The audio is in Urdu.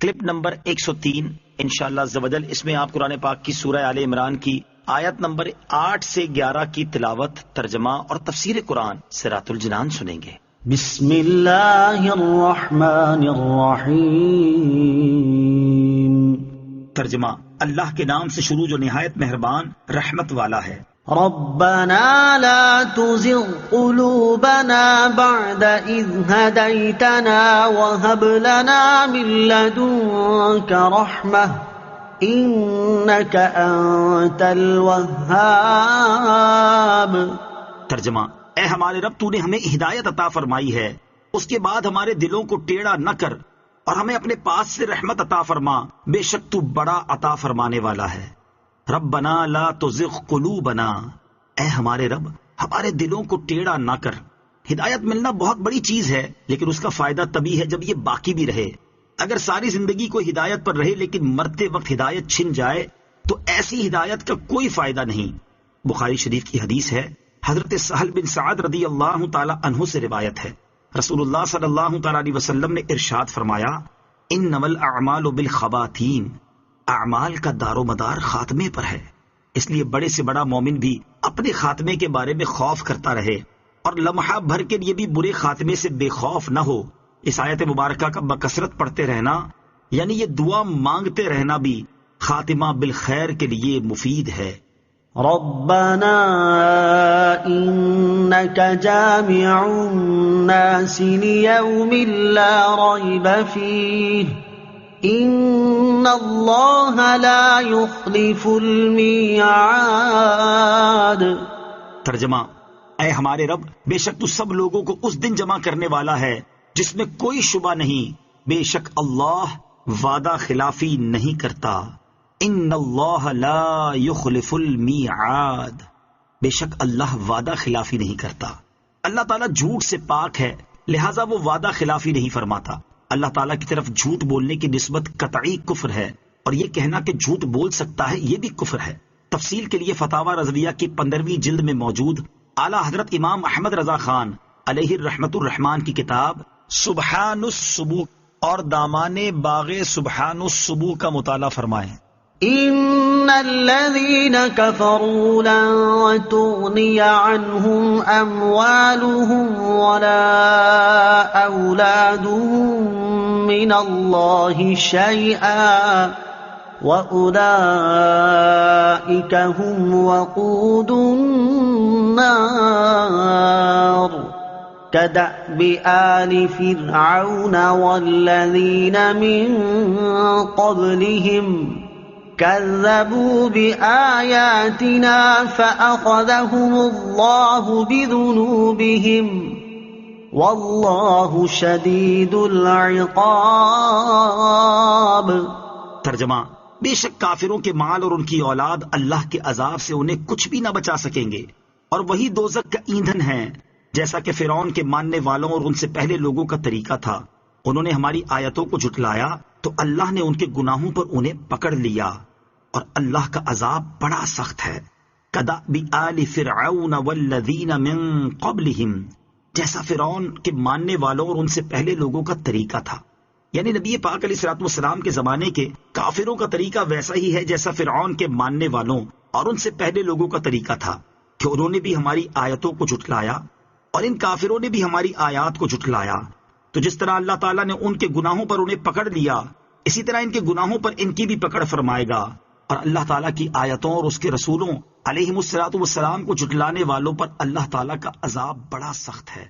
کلپ نمبر 103 انشاءاللہ عزوجل، اس میں آپ قرآن پاک کی سورہ آل عمران کی آیت نمبر 8 سے 11 کی تلاوت، ترجمہ اور تفسیر قرآن صراط الجنان سنیں گے۔ بسم اللہ الرحمن الرحیم۔ ترجمہ، اللہ کے نام سے شروع جو نہایت مہربان رحمت والا ہے۔ ربنا لا تزغ قلوبنا بعد إذ هديتنا وهب لنا من لدنك رحمة إنك أنت الوهاب۔ ترجمہ، اے ہمارے رب، تو نے ہمیں ہدایت عطا فرمائی ہے، اس کے بعد ہمارے دلوں کو ٹیڑھا نہ کر اور ہمیں اپنے پاس سے رحمت عطا فرما، بے شک تو بڑا عطا فرمانے والا ہے۔ ربنا لا تزغ قلوبنا، اے ہمارے رب ہمارے دلوں کو ٹیڑھا نہ کر۔ ہدایت ملنا بہت بڑی چیز ہے، لیکن اس کا فائدہ تبھی ہے جب یہ باقی بھی رہے۔ اگر ساری زندگی کو ہدایت پر رہے لیکن مرتے وقت ہدایت چھن جائے تو ایسی ہدایت کا کوئی فائدہ نہیں۔ بخاری شریف کی حدیث ہے، حضرت سہل بن سعد رضی اللہ تعالی عنہ سے روایت ہے، رسول اللہ صلی اللہ تعالی علیہ وسلم نے ارشاد فرمایا، انما الاعمال بالخواتیم، اعمال کا دار و مدار خاتمے پر ہے، اس لیے بڑے سے بڑا مومن بھی اپنے خاتمے کے بارے میں خوف کرتا رہے اور لمحہ بھر کے لیے بھی برے خاتمے سے بے خوف نہ ہو۔ اس آیت مبارکہ کا بکثرت پڑھتے رہنا، یعنی یہ دعا مانگتے رہنا بھی خاتمہ بالخیر کے لیے مفید ہے۔ ربنا انك جامع الناس ليوم لا ريب فيه ان اللہ لا يخلف المیعاد۔ ترجمہ، اے ہمارے رب، بے شک تو سب لوگوں کو اس دن جمع کرنے والا ہے جس میں کوئی شبہ نہیں، بے شک اللہ وعدہ خلافی نہیں کرتا۔ ان اللہ لا يخلف المیعاد، بے شک اللہ وعدہ خلافی نہیں کرتا۔ اللہ تعالیٰ جھوٹ سے پاک ہے، لہٰذا وہ وعدہ خلافی نہیں فرماتا۔ اللہ تعالیٰ کی طرف جھوٹ بولنے کی نسبت قطعی کفر ہے، اور یہ کہنا کہ جھوٹ بول سکتا ہے یہ بھی کفر ہے۔ تفصیل کے لیے فتاوی رضویہ کی 15ویں جلد میں موجود اعلیٰ حضرت امام احمد رضا خان علیہ الرحمت الرحمان کی کتاب سبحان الصبوح اور دامان باغ سبحان الصبوح کا مطالعہ فرمائیں۔ ان الذين كفروا لن تغني عنهم اموالهم ولا اولادهم من الله شيئا واولئك هم وقود النار كدأب آل فرعون والذين من قبلهم كذبوا بآياتنا فأخذهم الله بذنوبهم والله شديد العقاب۔ ترجمہ، بے شک کافروں کے مال اور ان کی اولاد اللہ کے عذاب سے انہیں کچھ بھی نہ بچا سکیں گے، اور وہی دوزخ کا ایندھن ہے، جیسا کہ فرعون کے ماننے والوں اور ان سے پہلے لوگوں کا طریقہ تھا۔ انہوں نے ہماری آیتوں کو جھٹلایا تو اللہ نے ان کے گناہوں پر انہیں پکڑ لیا، اور اللہ کا عذاب بڑا سخت ہے۔ کدأب آل فرعون والذین من قبلہم، جیسا فرعون کے ماننے والوں اور ان سے پہلے لوگوں کا طریقہ تھا، یعنی نبی پاک علیہ الصلوۃ والسلام کے زمانے کے کافروں کا طریقہ ویسا ہی ہے جیسا فرعون کے ماننے والوں اور ان سے پہلے لوگوں کا طریقہ تھا، کہ انہوں نے بھی ہماری آیتوں کو جھٹلایا اور ان کافروں نے بھی ہماری آیات کو جھٹلایا۔ تو جس طرح اللہ تعالیٰ نے ان کے گناہوں پر انہیں پکڑ لیا، اسی طرح ان کے گناہوں پر ان کی بھی پکڑ فرمائے گا، اور اللہ تعالیٰ کی آیتوں اور اس کے رسولوں علیہم الصلوۃ والسلام کو جھٹلانے والوں پر اللہ تعالیٰ کا عذاب بڑا سخت ہے۔